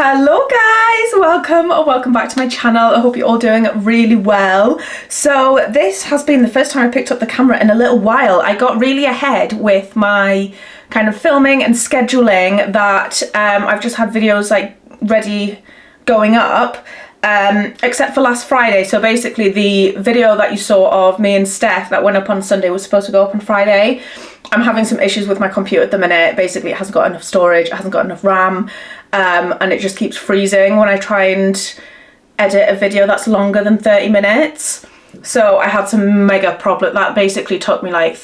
Hello guys, welcome back to my channel. I hope you're all doing really well. So this has been the first time I picked up the camera in a little while. I got really ahead with my kind of filming and scheduling that I've just had videos like ready going up, except for last Friday. So basically the video that you saw of me and Steph that went up on Sunday was supposed to go up on Friday. I'm having some issues with my computer at the minute. Basically it hasn't got enough storage, it hasn't got enough RAM, and it just keeps freezing when I try and edit a video that's longer than 30 minutes. So I had some mega problem. That basically took me like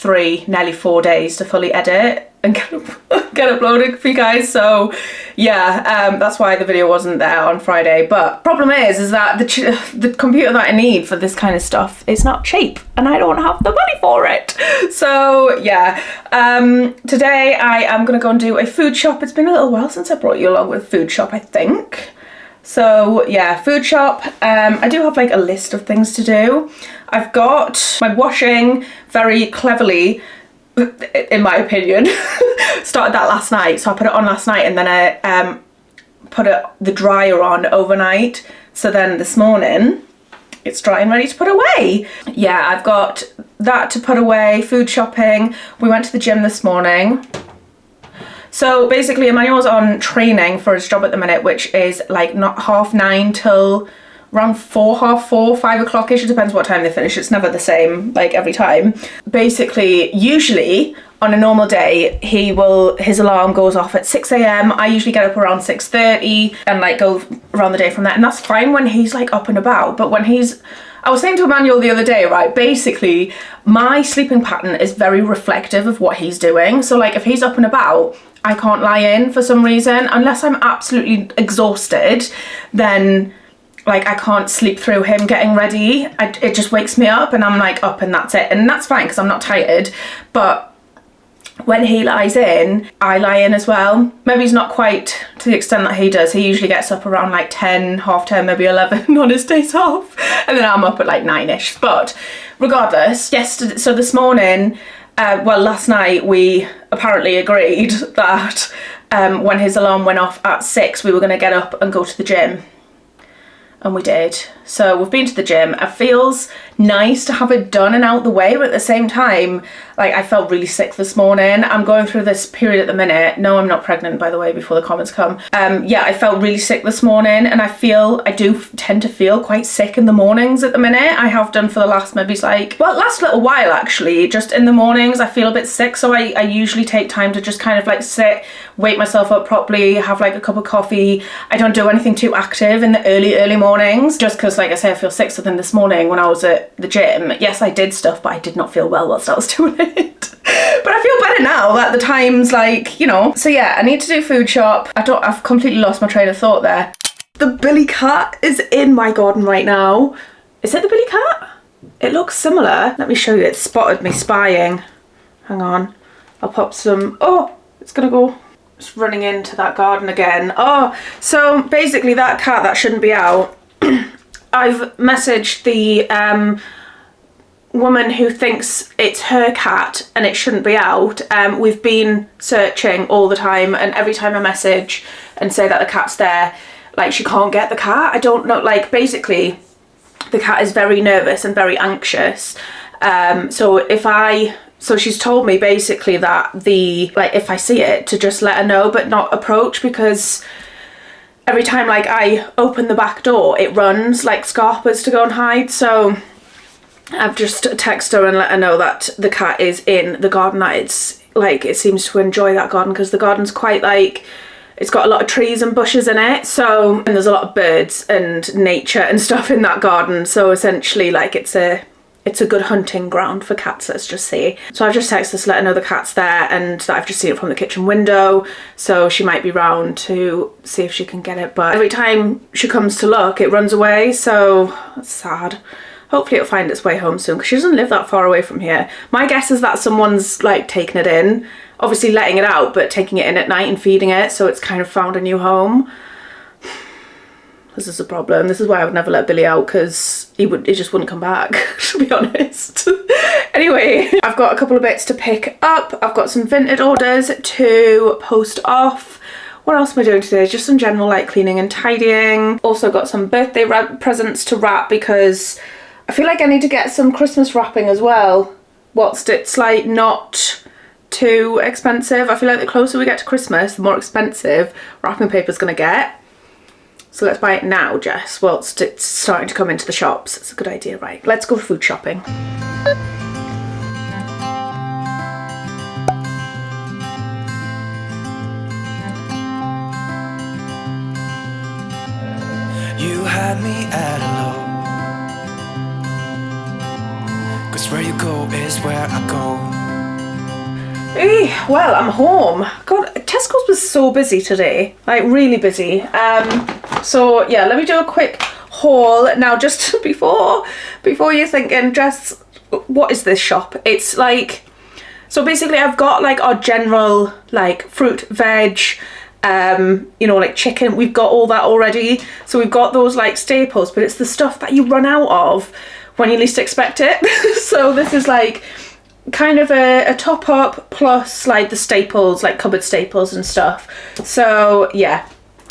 nearly 4 days to fully edit and get uploaded for you guys. So yeah, that's why the video wasn't there on Friday. But problem is that the computer that I need for this kind of stuff is not cheap and I don't have the money for it. So yeah, today I am gonna go and do a food shop. It's been a little while since I brought you along with food shop, I think. So yeah, food shop. I do have like a list of things to do. I've got my washing very cleverly, in my opinion, started that last night. So I put it on last night and then I put the dryer on overnight. So then this morning it's dry and ready to put away. Yeah, I've got that to put away, food shopping. We went to the gym this morning. So basically Emmanuel's on training for his job at the minute, which is like not 9:30 till around 4, half 4, 5 o'clock-ish. It depends what time they finish. It's never the same, like every time. Basically, usually on a normal day, his alarm goes off at 6 a.m. I usually get up around 6:30 and like go around the day from that. And that's fine when he's like up and about. But when I was saying to Emmanuel the other day, right, basically my sleeping pattern is very reflective of what he's doing. So like if he's up and about, I can't lie in for some reason. Unless I'm absolutely exhausted, then like I can't sleep through him getting ready. It just wakes me up and I'm like up and that's it. And that's fine because I'm not tired. But when he lies in, I lie in as well. Maybe he's not quite to the extent that he does. He usually gets up around like 10, half 10, maybe 11 on his days off. And then I'm up at like 9-ish. But regardless, so this morning, last night we apparently agreed that when his alarm went off at 6, we were going to get up and go to the gym. And we did. So we've been to the gym. It feels nice to have it done and out the way, but at the same time, like I felt really sick this morning. I'm going through this period at the minute. No, I'm not pregnant, by the way, before the comments come. Yeah, I felt really sick this morning and I do tend to feel quite sick in the mornings at the minute. I have done for the last last little while actually. Just in the mornings I feel a bit sick, so I usually take time to just kind of like sit, wake myself up properly, have like a cup of coffee. I don't do anything too active in the early mornings, just because like I say I feel sick. So then this morning when I was at the gym, yes I did stuff, but I did not feel well whilst I was doing it. But I feel better now at the times, like, you know. So yeah, I need to do food shop. I've completely lost my train of thought there. The Billy cat is in my garden right now. Is it the Billy cat? It looks similar. Let me show you. It spotted me spying. Hang on. I'll pop some. Oh, it's gonna go. It's running into that garden again. Oh, so basically that cat that shouldn't be out. I've messaged the woman who thinks it's her cat and it shouldn't be out. We've been searching all the time, and every time I message and say that the cat's there, like she can't get the cat. I don't know, like basically the cat is very nervous and very anxious. So she's told me basically that if I see it, to just let her know but not approach, because every time like I open the back door it runs like scarpers to go and hide. So I've just texted her and let her know that the cat is in the garden, that it's like it seems to enjoy that garden because the garden's quite like, it's got a lot of trees and bushes in it, so, and there's a lot of birds and nature and stuff in that garden. So essentially like it's a good hunting ground for cats, let's just say. So I've just texted her to let her know the cat's there and that I've just seen it from the kitchen window, so she might be round to see if she can get it. But every time she comes to look, it runs away, so that's sad. Hopefully it'll find its way home soon because she doesn't live that far away from here. My guess is that someone's like taking it in, obviously letting it out, but taking it in at night and feeding it, so it's kind of found a new home. This is a problem. This is why I would never let Billy out, because he just wouldn't come back, to be honest. Anyway, I've got a couple of bits to pick up. I've got some Vinted orders to post off. what else am I doing today? Just some general like cleaning and tidying. Also got some birthday presents to wrap because I feel like I need to get some Christmas wrapping as well, whilst it's like not too expensive. I feel like the closer we get to Christmas, the more expensive wrapping paper's gonna get. So let's buy it now, Jess, whilst it's starting to come into the shops. It's a good idea, right? Let's go food shopping. You had me at hello, 'cause where you go is where I go. Well, I'm home. God, Tesco's was so busy today, like really busy. So yeah, let me do a quick haul now. Just before you're thinking, Jess, what is this shop? It's like, so basically I've got like our general like fruit, veg, you know, like chicken. We've got all that already. So we've got those like staples, but it's the stuff that you run out of when you least expect it. So this is like kind of a top up plus like the staples, like cupboard staples and stuff. So yeah,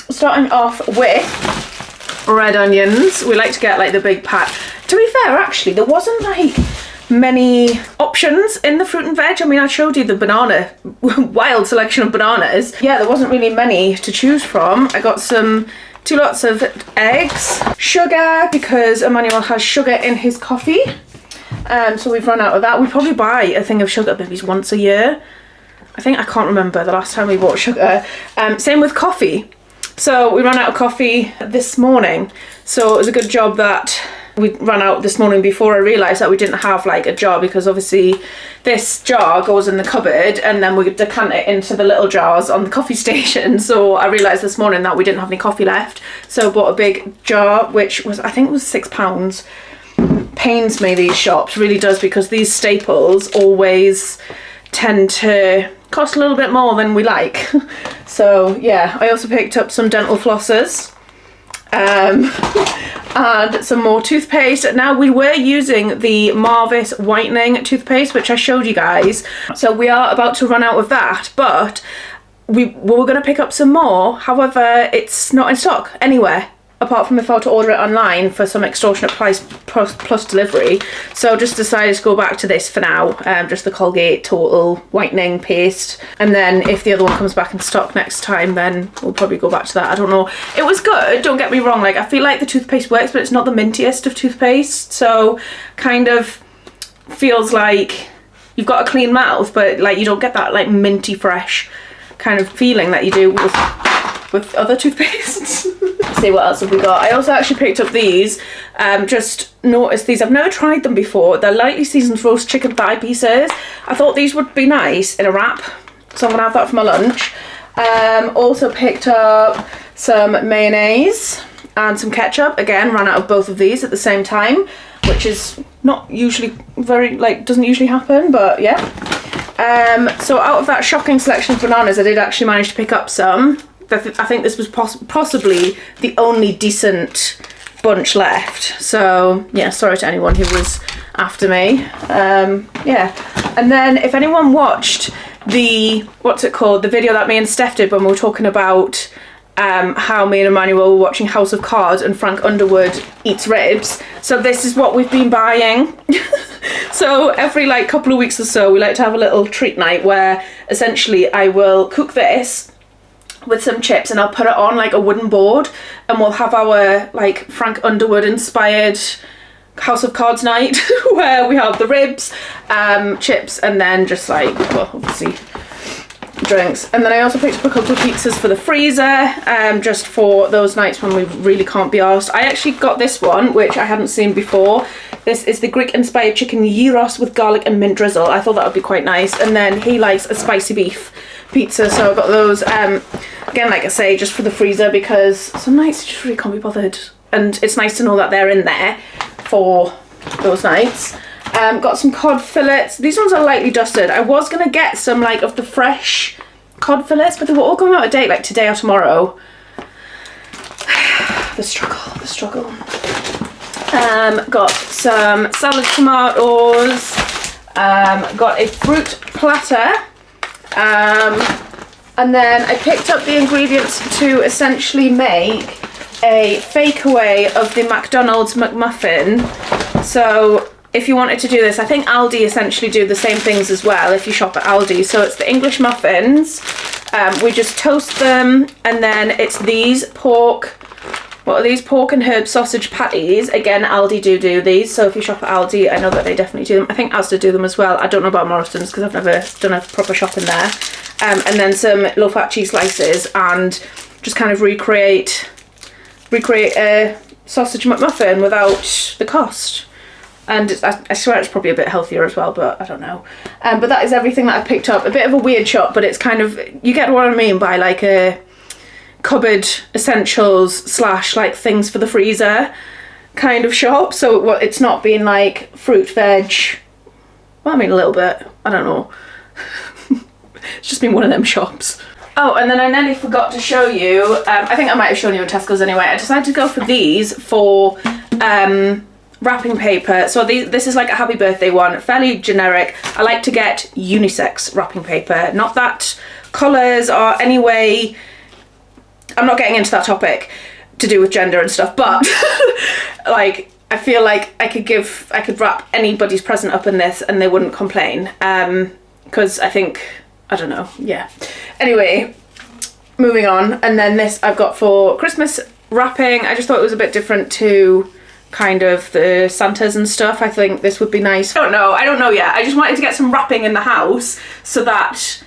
starting off with red onions. We like to get like the big pack. To be fair, actually there wasn't like many options in the fruit and veg. I mean, I showed you the banana, wild selection of bananas. Yeah, there wasn't really many to choose from. I got two lots of eggs, sugar, because Emmanuel has sugar in his coffee. So we've run out of that. We probably buy a thing of sugar maybe once a year. I can't remember the last time we bought sugar. Same with coffee. So we ran out of coffee this morning. So it was a good job that we ran out this morning before I realised that we didn't have like a jar, because obviously this jar goes in the cupboard and then we decant it into the little jars on the coffee station. So I realised this morning that we didn't have any coffee left. So I bought a big jar, which was, I think it was £6. Pains me, these shops, really does, because these staples always tend to cost a little bit more than we like. So yeah, I also picked up some dental flossers and some more toothpaste. Now, we were using the Marvis whitening toothpaste, which I showed you guys, so we are about to run out of that, but we were going to pick up some more. However, it's not in stock anywhere, apart from if I were to order it online for some extortionate price plus delivery. So just decided to go back to this for now, just the Colgate Total Whitening Paste. And then if the other one comes back in stock next time, then we'll probably go back to that. I don't know. It was good, don't get me wrong. Like, I feel like the toothpaste works, but it's not the mintiest of toothpaste. So kind of feels like you've got a clean mouth, but like you don't get that like minty fresh kind of feeling that you do with other toothpastes. Let's see, what else have we got? I also actually picked up these. Just noticed these. I've never tried them before. They're lightly seasoned roast chicken thigh pieces. I thought these would be nice in a wrap, so I'm gonna have that for my lunch. Also picked up some mayonnaise and some ketchup. Again, ran out of both of these at the same time, which is not usually doesn't usually happen, but yeah. So out of that shocking selection of bananas, I did actually manage to pick up some. I think this was possibly the only decent bunch left. So yeah, sorry to anyone who was after me. Yeah, and then if anyone watched the, the video that me and Steph did when we were talking about how me and Emmanuel were watching House of Cards and Frank Underwood eats ribs. So this is what we've been buying. So every like couple of weeks or so, we like to have a little treat night where essentially I will cook this with some chips and I'll put it on like a wooden board, and we'll have our like Frank Underwood inspired House of Cards night where we have the ribs, chips, and then just like, well, obviously drinks. And then I also picked up a couple of pizzas for the freezer, just for those nights when we really can't be arsed. I actually got this one, which I hadn't seen before. This is the Greek inspired chicken gyros with garlic and mint drizzle. I thought that would be quite nice. And then he likes a spicy beef pizza, so I got those. Again, like I say, just for the freezer, because some nights you just really can't be bothered, and it's nice to know that they're in there for those nights. Got some cod fillets. These ones are lightly dusted. I was gonna get some like of the fresh cod fillets, but they were all going out of date like today or tomorrow. The struggle. Got some salad tomatoes. Got a fruit platter. And then I picked up the ingredients to essentially make a fake away of the McDonald's McMuffin. So if you wanted to do this, I think Aldi essentially do the same things as well if you shop at Aldi. So it's the English muffins. We just toast them, and then it's these pork and herb sausage patties. Again, Aldi do these, so if you shop at Aldi, I know that they definitely do them. I think Asda do them as well. I don't know about Morrison's because I've never done a proper shopping there. And then some low-fat cheese slices, and just kind of recreate a sausage McMuffin without the cost. And I swear it's probably a bit healthier as well, but I don't know. But that is everything that I picked up. A bit of a weird shop, but it's kind of, you get what I mean by like a cupboard essentials / like things for the freezer kind of shop. So it's not being like fruit, veg. Well, I mean a little bit. I don't know. It's just been one of them shops. Oh, and then I nearly forgot to show you. I think I might have shown you in Tesco's anyway. I decided to go for these for wrapping paper. So this is like a happy birthday one, fairly generic. I like to get unisex wrapping paper, not that colours or any way. I'm not getting into that topic to do with gender and stuff, but like I feel like I could wrap anybody's present up in this and they wouldn't complain, because I think, I don't know, yeah. Anyway, moving on. And then this I've got for Christmas wrapping. I just thought it was a bit different to kind of the Santas and stuff. I think this would be nice. I don't know yet. I just wanted to get some wrapping in the house so that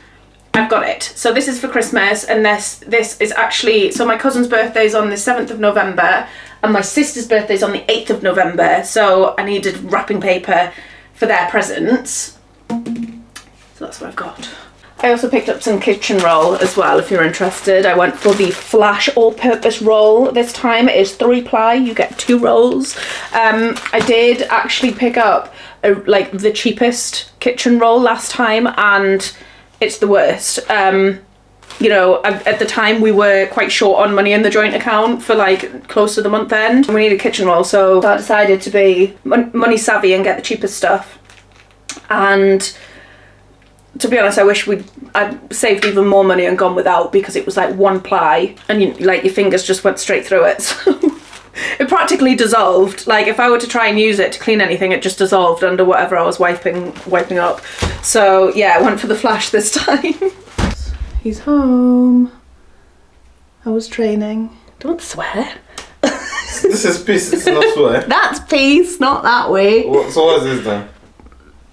I've got it. So this is for Christmas, and this is actually, so my cousin's birthday is on the 7th of November and my sister's birthday is on the 8th of November, so I needed wrapping paper for their presents. So that's what I've got. I also picked up some kitchen roll as well, if you're interested. I went for the Flash all-purpose roll this time. It is 3-ply, you get 2 rolls. I did actually pick up like the cheapest kitchen roll last time, and it's the worst. You know, at the time we were quite short on money in the joint account for like close to the month end. We needed a kitchen roll, so I decided to be money savvy and get the cheapest stuff. And to be honest, I wish I'd saved even more money and gone without, because it was like 1-ply and like your fingers just went straight through it. So it practically dissolved. Like if I were to try and use it to clean anything, it just dissolved under whatever I was wiping up. So yeah, I went for the Flash this time. He's home. I was training. Don't swear. This is peace, it's not swear. That's peace, not that way. So what is this then?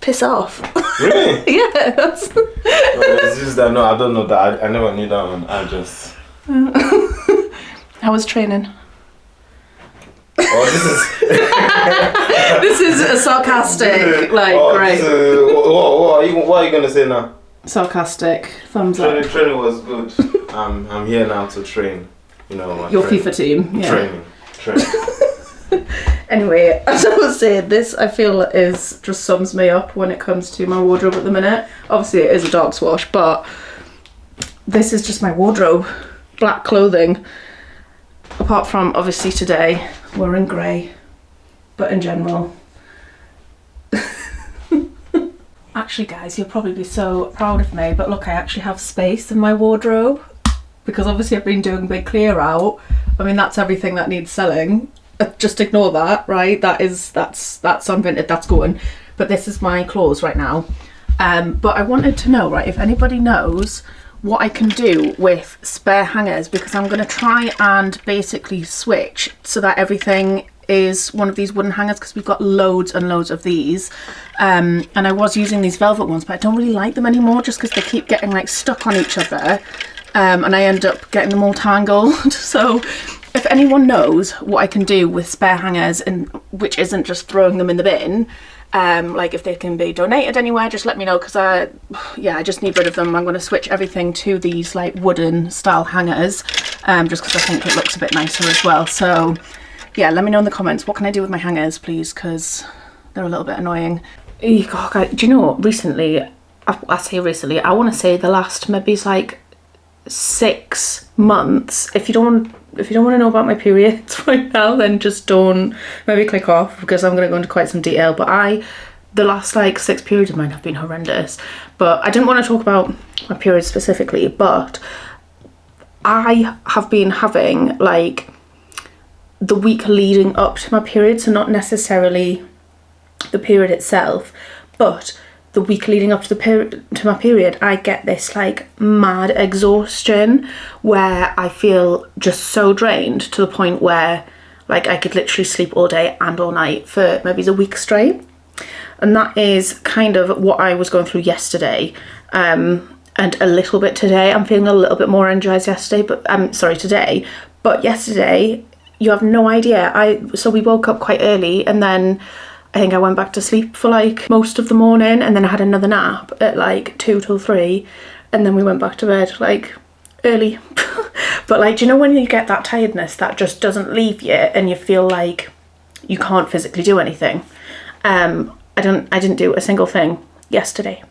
Piss off. Really? Yeah. Well, it's just that, no, I don't know that. I never knew that one. I just... I was training. Oh, This is a sarcastic, like, great. What are you going to say now? Sarcastic, thumbs up. Training was good. I'm here now to train. You know, your FIFA team. Yeah. Training. Anyway, as I was saying, this I feel just sums me up when it comes to my wardrobe at the minute. Obviously it is a dog's wash, but this is just my wardrobe. Black clothing. Apart from obviously today, we're in grey, but in general. Actually guys, you'll probably be so proud of me, but look, I actually have space in my wardrobe, because obviously I've been doing big clear out. I mean, that's everything that needs selling. Just ignore that, right? That's on Vinted, that's going. But this is my clothes right now. But I wanted to know, right, if anybody knows what I can do with spare hangers, because I'm going to try and basically switch so that everything is one of these wooden hangers, because we've got loads and loads of these. And I was using these velvet ones, but I don't really like them anymore just because they keep getting like stuck on each other. And I end up getting them all tangled. So if anyone knows what I can do with spare hangers, and which isn't just throwing them in the bin, like if they can be donated anywhere, just let me know, because I just need rid of them. I'm going to switch everything to these like wooden style hangers, just because I think it looks a bit nicer as well. So yeah, let me know in the comments, what can I do with my hangers, please, because they're a little bit annoying. God, do you know what, recently, I say recently, I want to say the last maybe it's like 6 months. If you don't want to know about my periods right now, then just don't, maybe click off, because I'm going to go into quite some detail. But I the last like 6 periods of mine have been horrendous, but I didn't want to talk about my periods specifically, but I have been having like the week leading up to my period, so not necessarily the period itself, but the week leading up to my period, I get this like mad exhaustion where I feel just so drained to the point where like I could literally sleep all day and all night for maybe a week straight. And that is kind of what I was going through yesterday, and a little bit today. I'm feeling a little bit more energized yesterday, but today. But yesterday, you have no idea. So we woke up quite early, and then I think I went back to sleep for like most of the morning, and then I had another nap at like 2 till 3, and then we went back to bed like early. But like, do you know when you get that tiredness that just doesn't leave you and you feel like you can't physically do anything? I didn't do a single thing yesterday.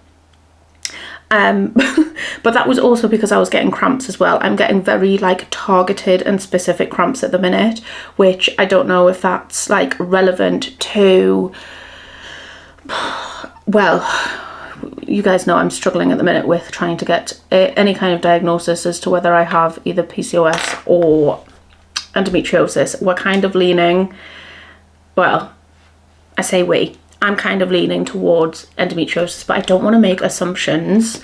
But that was also because I was getting cramps as well. I'm getting very like targeted and specific cramps at the minute, which I don't know if that's like relevant to, well, you guys know I'm struggling at the minute with trying to get any kind of diagnosis as to whether I have either PCOS or endometriosis. We're kind of leaning, well, I say I'm kind of leaning towards endometriosis, but I don't want to make assumptions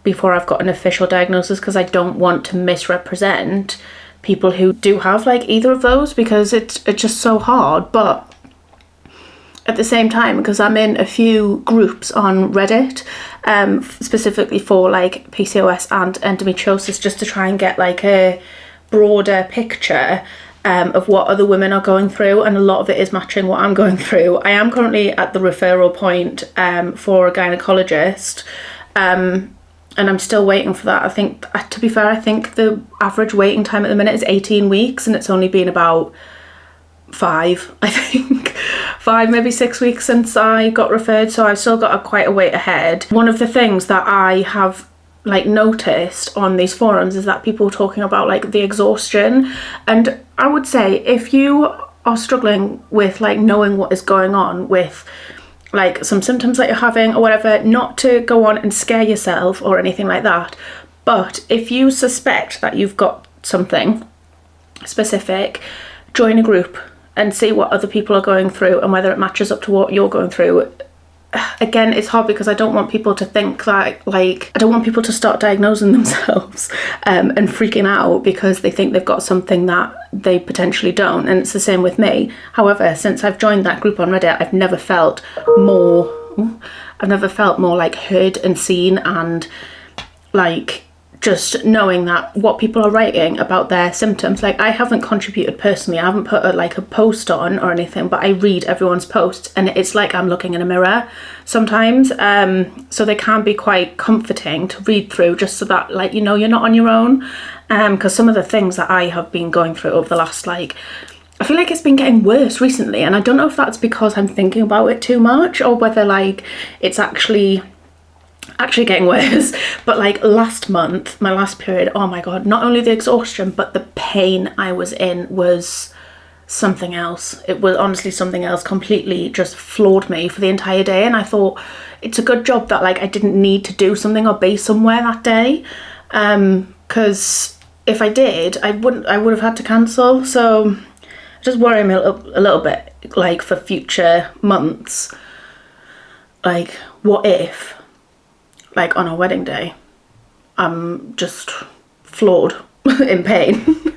before I've got an official diagnosis, because I don't want to misrepresent people who do have like either of those, because it's just so hard. But at the same time, because I'm in a few groups on Reddit, specifically for like PCOS and endometriosis, just to try and get like a broader picture of what other women are going through, and a lot of it is matching what I'm going through. I am currently at the referral point for a gynecologist, and I'm still waiting for that. I think, to be fair, I think the average waiting time at the minute is 18 weeks, and it's only been about 5, I think 5, maybe 6 weeks since I got referred, so I've still got quite a wait ahead. One of the things that I have like noticed on these forums is that people talking about like the exhaustion, and I would say if you are struggling with like knowing what is going on with like some symptoms that you're having or whatever, not to go on and scare yourself or anything like that, but if you suspect that you've got something specific, join a group and see what other people are going through and whether it matches up to what you're going through. Again, it's hard because I don't want people to think like I don't want people to start diagnosing themselves and freaking out because they think they've got something that they potentially don't, and it's the same with me. However, since I've joined that group on Reddit, I've never felt more like heard and seen, and like just knowing that what people are writing about their symptoms, like I haven't contributed personally, I haven't put a post on or anything, but I read everyone's posts and it's like I'm looking in a mirror sometimes, so they can be quite comforting to read through, just so that like, you know, you're not on your own, because some of the things that I have been going through over the last, like, I feel like it's been getting worse recently, and I don't know if that's because I'm thinking about it too much or whether like it's actually getting worse. But like last month, my last period, oh my god, not only the exhaustion but the pain I was in was something else. It was honestly something else, completely just floored me for the entire day, and I thought it's a good job that like I didn't need to do something or be somewhere that day, because if I did, I would have had to cancel. So just worry me a little bit, like for future months, like what if like on our wedding day I'm just floored in pain.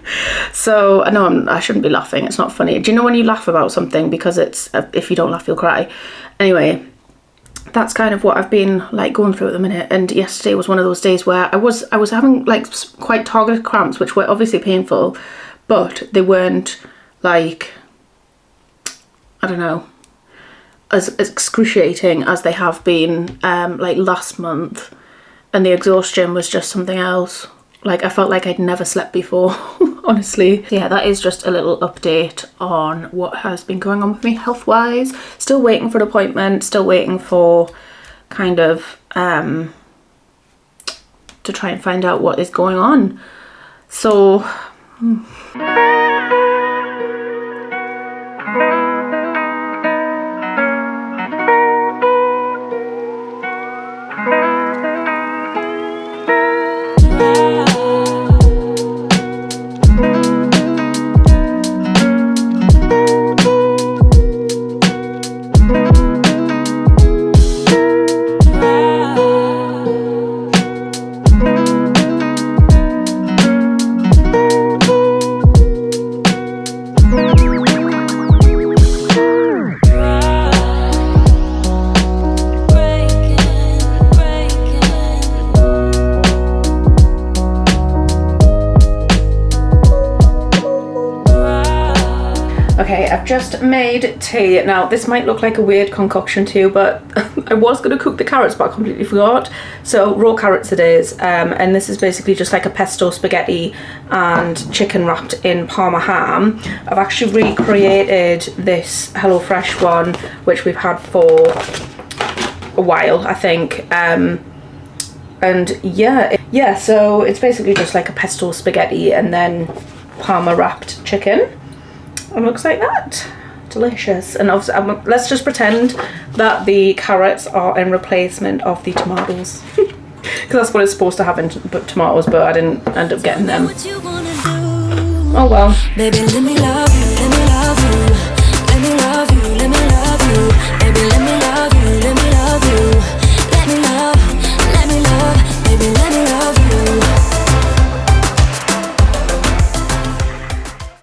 So I know I shouldn't be laughing, it's not funny. Do you know when you laugh about something because it's if you don't laugh you'll cry? Anyway, that's kind of what I've been like going through at the minute, and yesterday was one of those days where I was having like quite targeted cramps, which were obviously painful, but they weren't like, I don't know, as excruciating as they have been like last month, and the exhaustion was just something else. Like I felt like I'd never slept before, honestly. Yeah, that is just a little update on what has been going on with me health wise. Still waiting for an appointment, still waiting for kind of to try and find out what is going on. So Okay, I've just made tea. Now, this might look like a weird concoction to you, but I was going to cook the carrots, but I completely forgot. So, raw carrots it is, and this is basically just like a pesto spaghetti and chicken wrapped in Parma ham. I've actually recreated this HelloFresh one, which we've had for a while, I think. And yeah, so it's basically just like a pesto spaghetti and then Parma wrapped chicken. It looks like that. Delicious. And obviously, let's just pretend that the carrots are in replacement of the tomatoes. Because that's what it's supposed to have in tomatoes, but I didn't end up getting them. Oh well. Baby, let me love you.